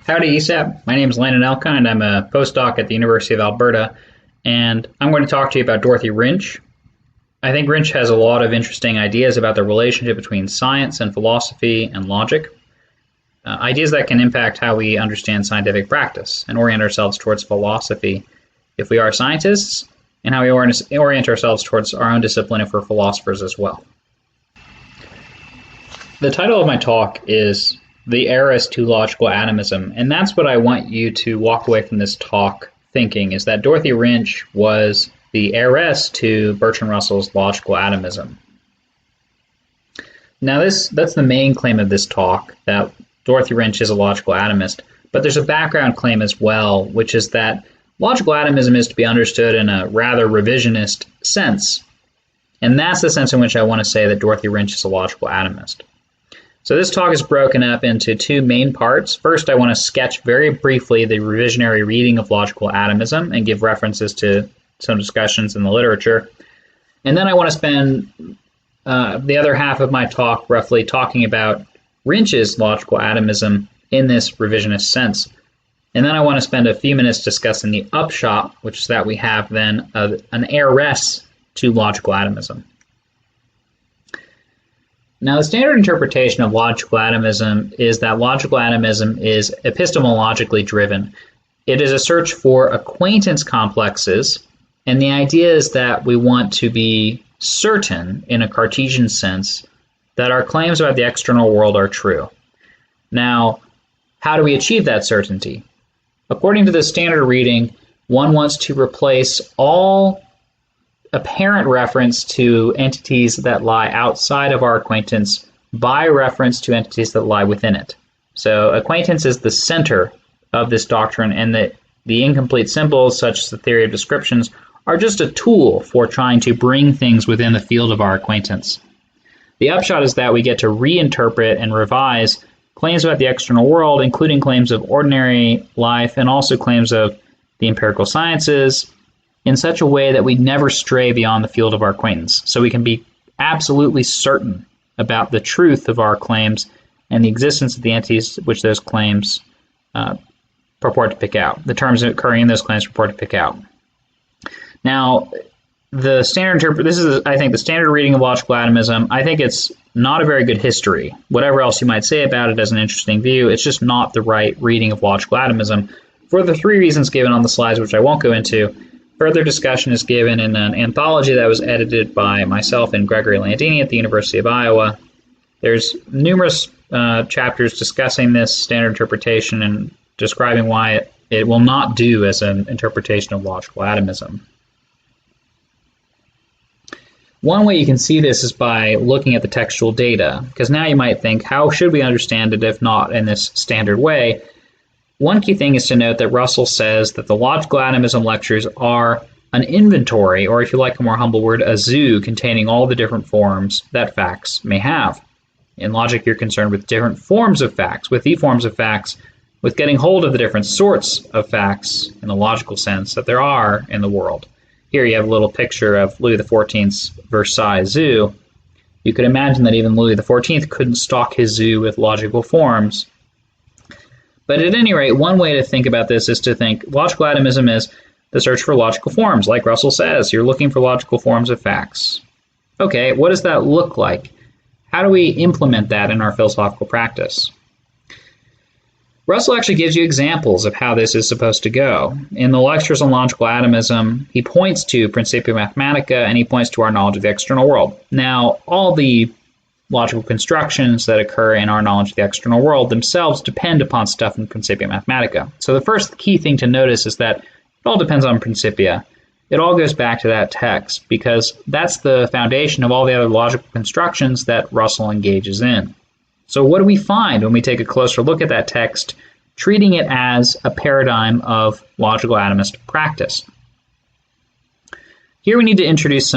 Howdy, ESAP. My name is Landon Elkine, and I'm a postdoc at the University of Alberta, and I'm going to talk to you about Dorothy Wrinch. I think Wrinch has a lot of interesting ideas about the relationship between science and philosophy and logic, ideas that can impact how we understand scientific practice and orient ourselves towards philosophy if we are scientists, and how we orient ourselves towards our own discipline if we're philosophers as well. The title of my talk is The Heiress to Logical Atomism, and that's what I want you to walk away from this talk thinking, is that Dorothy Wrinch was the heiress to Bertrand Russell's logical atomism. Now that's the main claim of this talk, that Dorothy Wrinch is a logical atomist, but there's a background claim as well, which is that logical atomism is to be understood in a rather revisionist sense, and that's the sense in which I want to say that Dorothy Wrinch is a logical atomist. So this talk is broken up into two main parts. First, I want to sketch very briefly the revisionary reading of logical atomism and give references to some discussions in the literature. And then I want to spend the other half of my talk roughly talking about Wrinch's logical atomism in this revisionist sense. And then I want to spend a few minutes discussing the upshot, which is that we have then an heiress to logical atomism. Now, the standard interpretation of logical atomism is that logical atomism is epistemologically driven. It is a search for acquaintance complexes, and the idea is that we want to be certain, in a Cartesian sense, that our claims about the external world are true. Now, how do we achieve that certainty? According to the standard reading, one wants to replace all apparent reference to entities that lie outside of our acquaintance by reference to entities that lie within it. So acquaintance is the center of this doctrine, and that the incomplete symbols, such as the theory of descriptions, are just a tool for trying to bring things within the field of our acquaintance. The upshot is that we get to reinterpret and revise claims about the external world, including claims of ordinary life and also claims of the empirical sciences, in such a way that we never stray beyond the field of our acquaintance. So we can be absolutely certain about the truth of our claims and the existence of the entities which those claims purport to pick out. The terms occurring in those claims purport to pick out. Now, the standard this is, I think, the standard reading of logical atomism. I think it's not a very good history. Whatever else you might say about it as an interesting view, it's just not the right reading of logical atomism for the three reasons given on the slides, which I won't go into. Further discussion is given in an anthology that was edited by myself and Gregory Landini at the University of Iowa. There's numerous chapters discussing this standard interpretation and describing why it will not do as an interpretation of logical atomism. One way you can see this is by looking at the textual data, because now you might think, how should we understand it if not in this standard way? One key thing is to note that Russell says that the logical atomism lectures are an inventory, or if you like a more humble word, a zoo containing all the different forms that facts may have. In logic, you're concerned with different forms of facts, with the forms of facts, with getting hold of the different sorts of facts in the logical sense that there are in the world. Here you have a little picture of Louis XIV's Versailles Zoo. You could imagine that even Louis XIV couldn't stock his zoo with logical forms. But at any rate, one way to think about this is to think logical atomism is the search for logical forms. Like Russell says, you're looking for logical forms of facts. Okay, what does that look like? How do we implement that in our philosophical practice? Russell actually gives you examples of how this is supposed to go. In the lectures on logical atomism, he points to Principia Mathematica and he points to our knowledge of the external world. Now, all the logical constructions that occur in our knowledge of the external world themselves depend upon stuff in Principia Mathematica. So the first key thing to notice is that it all depends on Principia. It all goes back to that text because that's the foundation of all the other logical constructions that Russell engages in. So what do we find when we take a closer look at that text, treating it as a paradigm of logical atomist practice? Here we need to introduce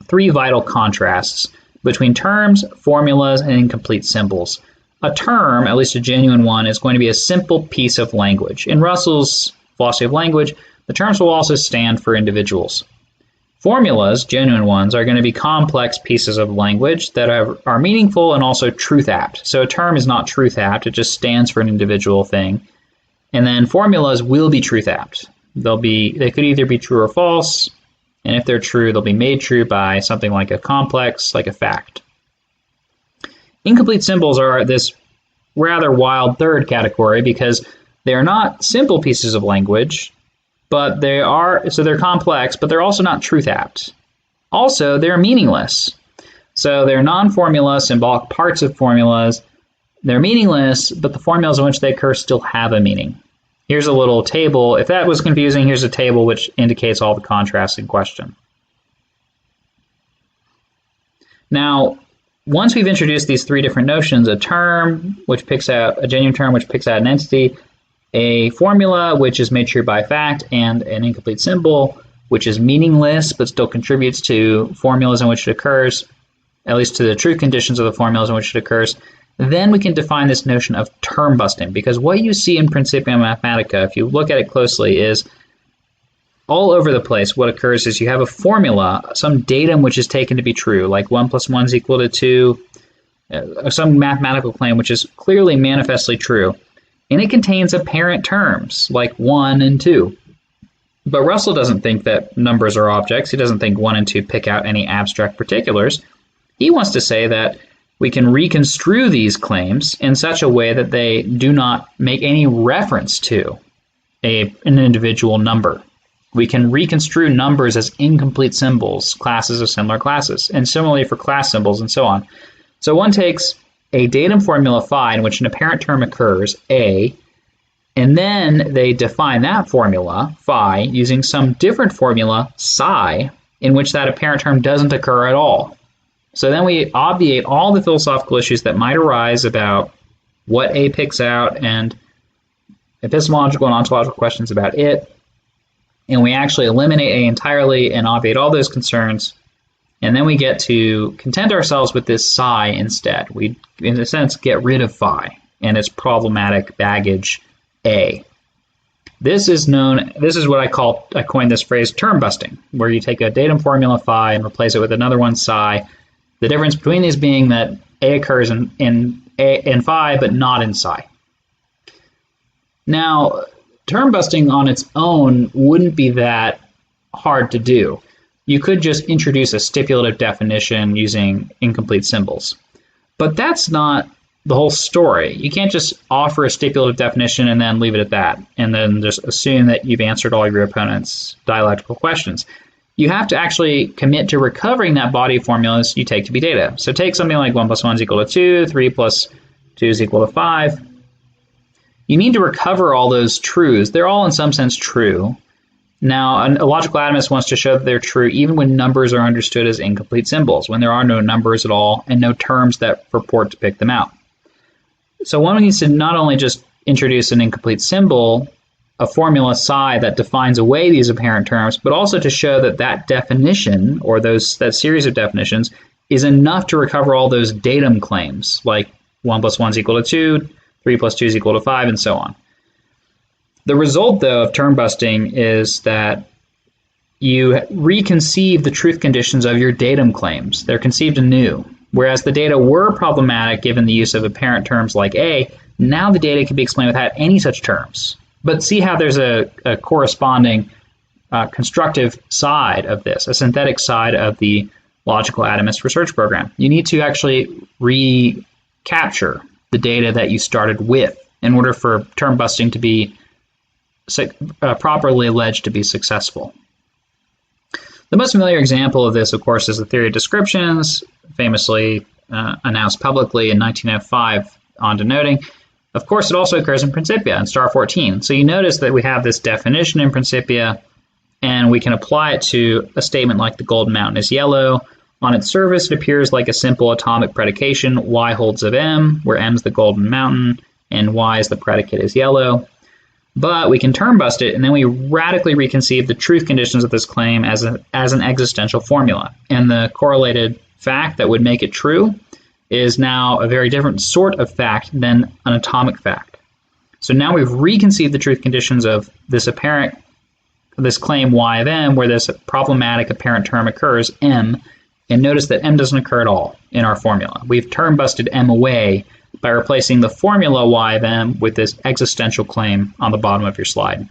three vital contrasts between terms, formulas, and incomplete symbols. A term, at least a genuine one, is going to be a simple piece of language. In Russell's philosophy of language, the terms will also stand for individuals. Formulas, genuine ones, are going to be complex pieces of language that are meaningful and also truth-apt. So a term is not truth-apt, it just stands for an individual thing. And then formulas will be truth apt. They could either be true or false, and if they're true, they'll be made true by something like a complex, like a fact. Incomplete symbols are this rather wild third category because they are not simple pieces of language, but they're complex, but they're also not truth apt. Also, they're meaningless. So they're non-formula, symbolic parts of formulas. They're meaningless, but the formulas in which they occur still have a meaning. Here's a little table. If that was confusing, here's a table which indicates all the contrasts in question. Now, once we've introduced these three different notions, a term, which picks out a genuine term, which picks out an entity, a formula, which is made true by fact, and an incomplete symbol, which is meaningless, but still contributes to formulas in which it occurs, at least to the true conditions of the formulas in which it occurs, then we can define this notion of term busting, because what you see in Principia Mathematica, if you look at it closely, is all over the place. What occurs is you have a formula, some datum which is taken to be true, like 1 + 1 = 2, some mathematical claim which is clearly manifestly true, and it contains apparent terms like 1 and 2. But Russell doesn't think that numbers are objects. He doesn't think 1 and 2 pick out any abstract particulars. He wants to say that we can reconstrue these claims in such a way that they do not make any reference to an individual number. We can reconstrue numbers as incomplete symbols, classes of similar classes, and similarly for class symbols and so on. So one takes a datum formula phi in which an apparent term occurs, A, and then they define that formula, phi, using some different formula, psi, in which that apparent term doesn't occur at all. So then we obviate all the philosophical issues that might arise about what A picks out and epistemological and ontological questions about it. And we actually eliminate A entirely and obviate all those concerns. And then we get to content ourselves with this psi instead. We, in a sense, get rid of phi and its problematic baggage A. This is what I coined this phrase term busting, where you take a datum formula phi and replace it with another one psi. The difference between these being that A occurs in phi, but not in psi. Now, term busting on its own wouldn't be that hard to do. You could just introduce a stipulative definition using incomplete symbols. But that's not the whole story. You can't just offer a stipulative definition and then leave it at that, and then just assume that you've answered all your opponent's dialectical questions. You have to actually commit to recovering that body of formulas you take to be data. So take something like 1 + 1 = 2, 3 + 2 = 5. You need to recover all those truths. They're all in some sense true. Now, a logical atomist wants to show that they're true even when numbers are understood as incomplete symbols, when there are no numbers at all and no terms that purport to pick them out. So one needs to not only just introduce an incomplete symbol, a formula psi that defines away these apparent terms, but also to show that that definition, or that series of definitions, is enough to recover all those datum claims, like 1 + 1 = 2, 3 + 2 = 5, and so on. The result, though, of term busting is that you reconceive the truth conditions of your datum claims. They're conceived anew. Whereas the data were problematic given the use of apparent terms like A, now the data can be explained without any such terms. But see how there's a corresponding constructive side of this, a synthetic side of the logical atomist research program. You need to actually recapture the data that you started with in order for term busting to be properly alleged to be successful. The most familiar example of this, of course, is the theory of descriptions, famously announced publicly in 1905 on denoting. Of course, it also occurs in Principia in star 14. So you notice that we have this definition in Principia, and we can apply it to a statement like the golden mountain is yellow. On its surface, it appears like a simple atomic predication, y holds of m, where m is the golden mountain, and y is the predicate is yellow. But we can term bust it, and then we radically reconceive the truth conditions of this claim as an existential formula. And the correlated fact that would make it true is now a very different sort of fact than an atomic fact. So now we've reconceived the truth conditions of this claim y of m, where this problematic apparent term occurs, m, and notice that m doesn't occur at all in our formula. We've term busted m away by replacing the formula y of m with this existential claim on the bottom of your slide.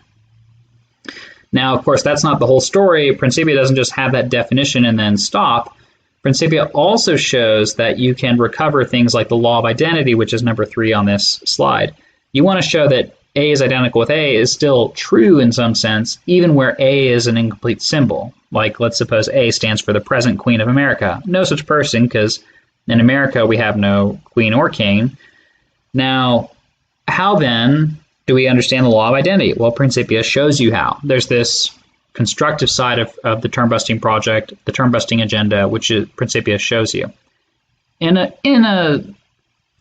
Now, of course, that's not the whole story. Principia doesn't just have that definition and then stop. Principia also shows that you can recover things like the law of identity, which is number 3 on this slide. You want to show that A is identical with A is still true in some sense, even where A is an incomplete symbol. Like, let's suppose A stands for the present Queen of America. No such person, because in America we have no queen or king. Now, how then do we understand the law of identity? Well, Principia shows you how. There's this constructive side of the term-busting project, the term-busting agenda, which Principia shows you. In a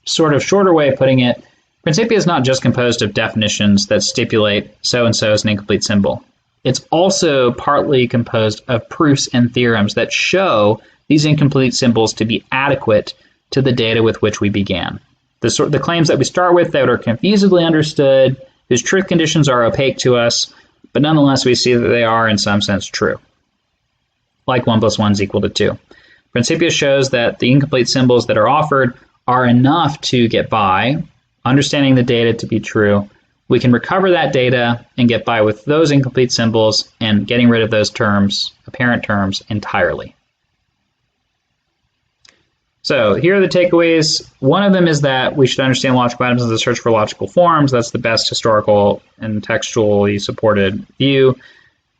sort of shorter way of putting it, Principia is not just composed of definitions that stipulate so-and-so is an incomplete symbol. It's also partly composed of proofs and theorems that show these incomplete symbols to be adequate to the data with which we began. The claims that we start with that are confusedly understood, whose truth conditions are opaque to us, but nonetheless we see that they are in some sense true. Like 1 + 1 is equal to 2. Principia shows that the incomplete symbols that are offered are enough to get by, understanding the data to be true. We can recover that data and get by with those incomplete symbols and getting rid of those terms, apparent terms, entirely. So here are the takeaways. One of them is that we should understand logical atomism as a search for logical forms. That's the best historical and textually supported view.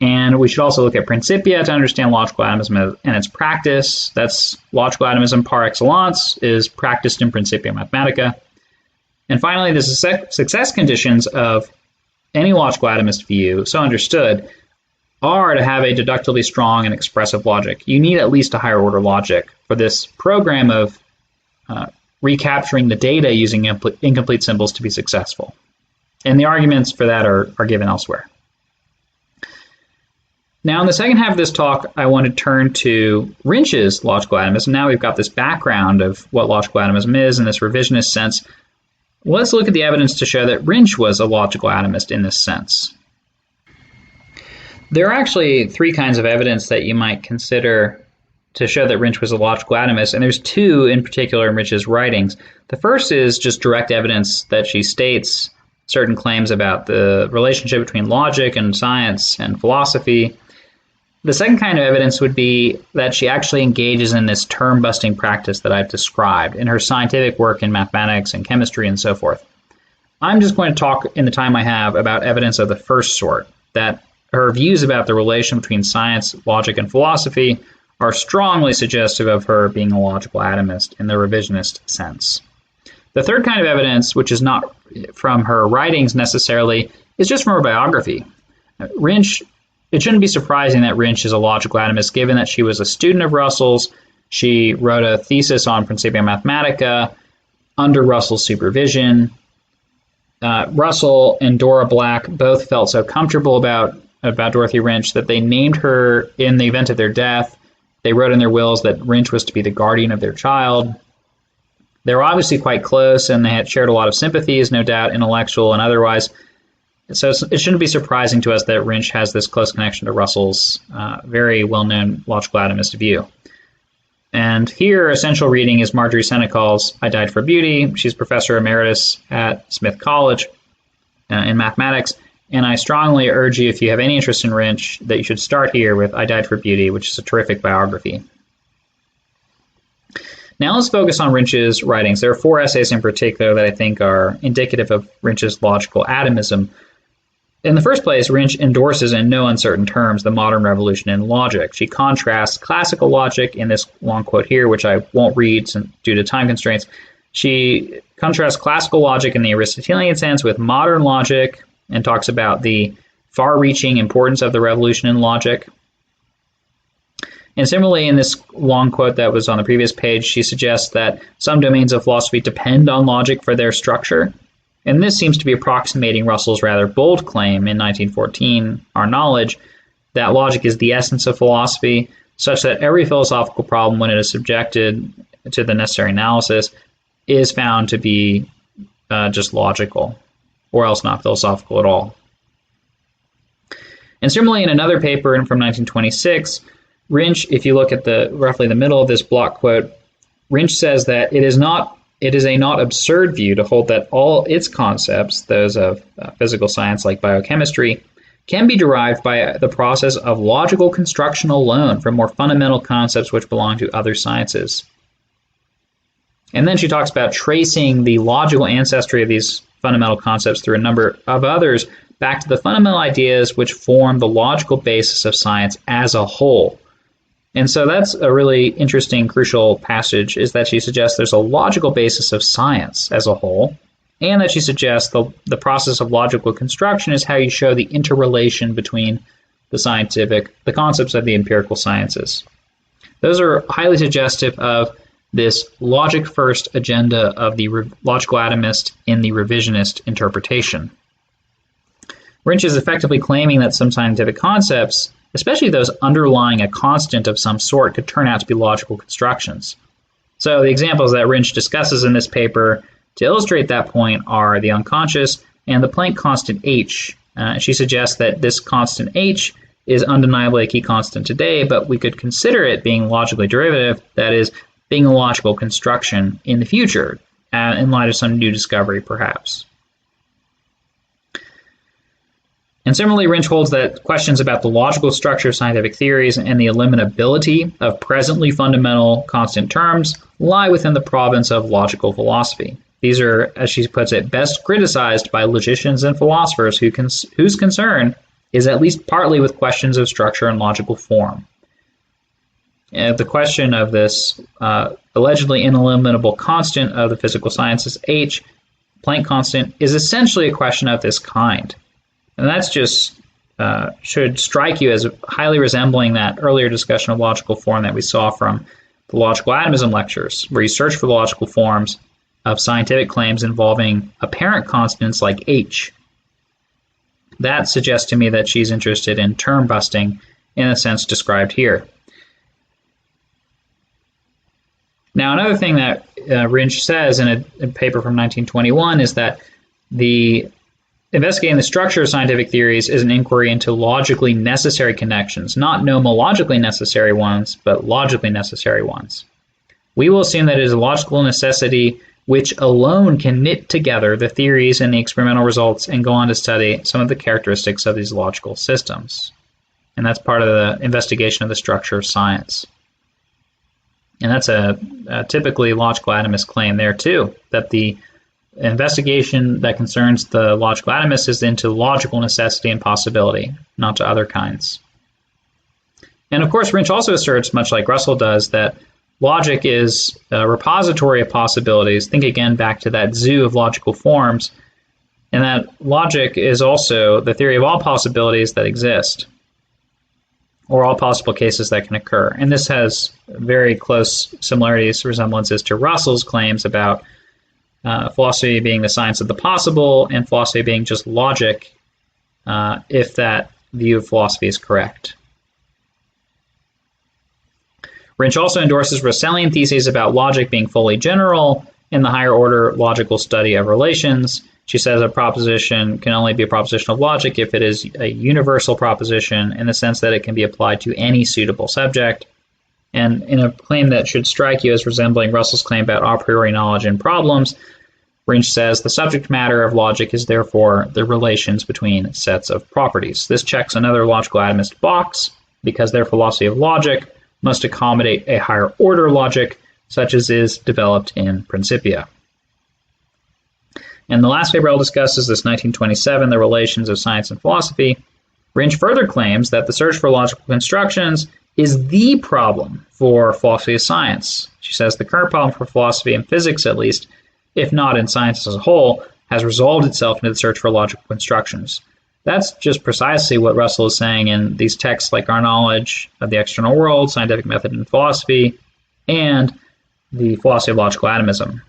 And we should also look at Principia to understand logical atomism and its practice. That's logical atomism par excellence, is practiced in Principia Mathematica. And finally, the success conditions of any logical atomist view, so understood, are to have a deductively strong and expressive logic. You need at least a higher order logic for this program of recapturing the data using incomplete symbols to be successful. And the arguments for that are given elsewhere. Now, in the second half of this talk, I want to turn to Wrinch's logical atomism. Now we've got this background of what logical atomism is in this revisionist sense. Let's look at the evidence to show that Wrinch was a logical atomist in this sense. There are actually 3 kinds of evidence that you might consider to show that Wrinch was a logical atomist, and there's 2 in particular in Wrinch's writings. The first is just direct evidence that she states certain claims about the relationship between logic and science and philosophy. The second kind of evidence would be that she actually engages in this term-busting practice that I've described in her scientific work in mathematics and chemistry and so forth. I'm just going to talk in the time I have about evidence of the first sort, that her views about the relation between science, logic, and philosophy are strongly suggestive of her being a logical atomist in the revisionist sense. The third kind of evidence, which is not from her writings necessarily, is just from her biography. Wrinch, it shouldn't be surprising that Wrinch is a logical atomist, given that she was a student of Russell's. She wrote a thesis on Principia Mathematica under Russell's supervision. Russell and Dora Black both felt so comfortable about Dorothy Wrinch that they named her in the event of their death. They wrote in their wills that Wrinch was to be the guardian of their child. They were obviously quite close, and they had shared a lot of sympathies, no doubt, intellectual and otherwise. So it shouldn't be surprising to us that Wrinch has this close connection to Russell's very well-known logical atomist view. And here, essential reading is Marjorie Senecal's I Died for Beauty. She's professor emeritus at Smith College in mathematics. And I strongly urge you, if you have any interest in Wrinch, that you should start here with I Died for Beauty, which is a terrific biography. Now let's focus on Wrinch's writings. There are 4 essays in particular that I think are indicative of Wrinch's logical atomism. In the first place, Wrinch endorses in no uncertain terms the modern revolution in logic. She contrasts classical logic in this long quote here, which I won't read due to time constraints. She contrasts classical logic in the Aristotelian sense with modern logic and talks about the far-reaching importance of the revolution in logic. And similarly, in this long quote that was on the previous page, she suggests that some domains of philosophy depend on logic for their structure. And this seems to be approximating Russell's rather bold claim in 1914, Our Knowledge, that logic is the essence of philosophy, such that every philosophical problem, when it is subjected to the necessary analysis, is found to be just logical, or else not philosophical at all. And similarly, in another paper from 1926, Wrinch, if you look at roughly the middle of this block quote, Wrinch says that it is not it is a not absurd view to hold that all its concepts, those of physical science like biochemistry, can be derived by the process of logical construction alone from more fundamental concepts which belong to other sciences. And then she talks about tracing the logical ancestry of these fundamental concepts through a number of others back to the fundamental ideas which form the logical basis of science as a whole. And so that's a really interesting, crucial passage, is that she suggests there's a logical basis of science as a whole, and that she suggests the process of logical construction is how you show the interrelation between the concepts of the empirical sciences. Those are highly suggestive of this logic-first agenda of the logical atomist in the revisionist interpretation. Wrinch is effectively claiming that some scientific concepts, especially those underlying a constant of some sort, could turn out to be logical constructions. So the examples that Wrinch discusses in this paper to illustrate that point are the unconscious and the Planck constant h. She suggests that this constant h is undeniably a key constant today, but we could consider it being logically derivative, that is, being a logical construction in the future, in light of some new discovery, perhaps. And similarly, Wrinch holds that questions about the logical structure of scientific theories and the eliminability of presently fundamental constant terms lie within the province of logical philosophy. These are, as she puts it, best criticized by logicians and philosophers whose concern is at least partly with questions of structure and logical form. And the question of this allegedly ineliminable constant of the physical sciences, h, Planck constant, is essentially a question of this kind. And that's just should strike you as highly resembling that earlier discussion of logical form that we saw from the logical atomism lectures, where you search for the logical forms of scientific claims involving apparent constants like h. That suggests to me that she's interested in term busting in the sense described here. Now, another thing that Wrinch says in a paper from 1921 is that investigating the structure of scientific theories is an inquiry into logically necessary connections, not nomologically necessary ones, but logically necessary ones. We will assume that it is a logical necessity which alone can knit together the theories and the experimental results and go on to study some of the characteristics of these logical systems. And that's part of the investigation of the structure of science. And that's a typically logical atomist claim there too, that the investigation that concerns the logical atomist is into logical necessity and possibility, not to other kinds. And of course, Wrinch also asserts, much like Russell does, that logic is a repository of possibilities. Think again back to that zoo of logical forms, and that logic is also the theory of all possibilities that exist, or all possible cases that can occur. And this has very close similarities, resemblances to Russell's claims about philosophy being the science of the possible and philosophy being just logic, if that view of philosophy is correct. Wrinch also endorses Russellian theses about logic being fully general in the higher order logical study of relations. She says a proposition can only be a proposition of logic if it is a universal proposition in the sense that it can be applied to any suitable subject. And in a claim that should strike you as resembling Russell's claim about a priori knowledge in problems, Wrinch says the subject matter of logic is therefore the relations between sets of properties. This checks another logical atomist box because their philosophy of logic must accommodate a higher order logic, such as is developed in Principia. And the last paper I'll discuss is this 1927, The Relations of Science and Philosophy. Wrinch further claims that the search for logical constructions is the problem for philosophy of science. She says the current problem for philosophy and physics, at least, if not in science as a whole, has resolved itself into the search for logical constructions. That's just precisely what Russell is saying in these texts like Our Knowledge of the External World, Scientific Method in Philosophy, and the Philosophy of Logical Atomism.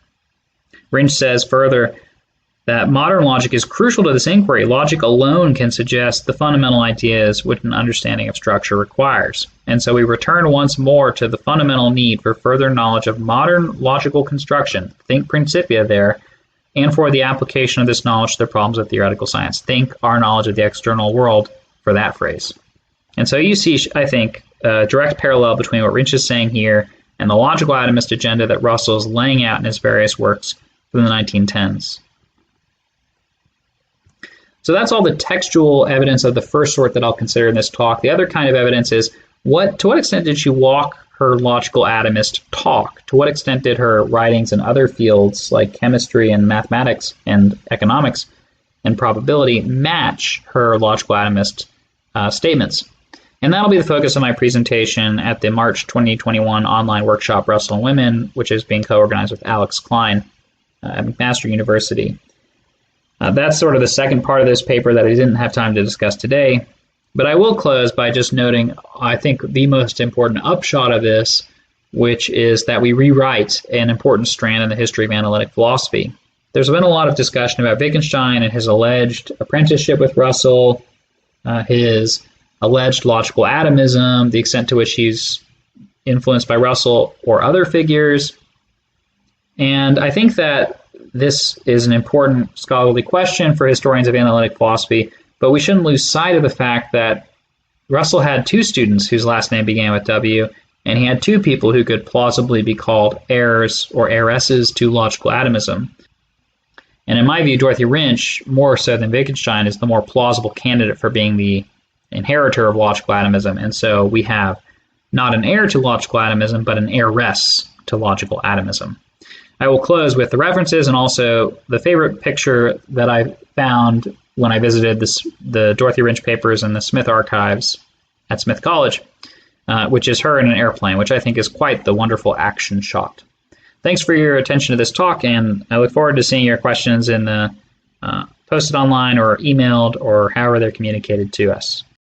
Wrinch says further that modern logic is crucial to this inquiry. Logic alone can suggest the fundamental ideas which an understanding of structure requires. And so we return once more to the fundamental need for further knowledge of modern logical construction. Think Principia there. And for the application of this knowledge to the problems of theoretical science. Think Our Knowledge of the External World for that phrase. And so you see, I think, a direct parallel between what Wrinch is saying here and the logical atomist agenda that Russell is laying out in his various works from the 1910s. So that's all the textual evidence of the first sort that I'll consider in this talk. The other kind of evidence is to what extent did she walk her logical atomist talk? To what extent did her writings in other fields like chemistry and mathematics and economics and probability match her logical atomist statements? And that'll be the focus of my presentation at the March 2021 online workshop, Russell and Women, which is being co-organized with Alex Klein at McMaster University. That's sort of the second part of this paper that I didn't have time to discuss today. But I will close by just noting, I think, the most important upshot of this, which is that we rewrite an important strand in the history of analytic philosophy. There's been a lot of discussion about Wittgenstein and his alleged apprenticeship with Russell, his alleged logical atomism, the extent to which he's influenced by Russell or other figures. And I think that this is an important scholarly question for historians of analytic philosophy, but we shouldn't lose sight of the fact that Russell had two students whose last name began with W, and he had two people who could plausibly be called heirs or heiresses to logical atomism. And in my view, Dorothy Wrinch, more so than Wittgenstein, is the more plausible candidate for being the inheritor of logical atomism. And so we have not an heir to logical atomism, but an heiress to logical atomism. I will close with the references and also the favorite picture that I found when I visited the Dorothy Wrinch papers in the Smith archives at Smith College, which is her in an airplane, which I think is quite the wonderful action shot. Thanks for your attention to this talk, and I look forward to seeing your questions in the posted online or emailed or however they're communicated to us.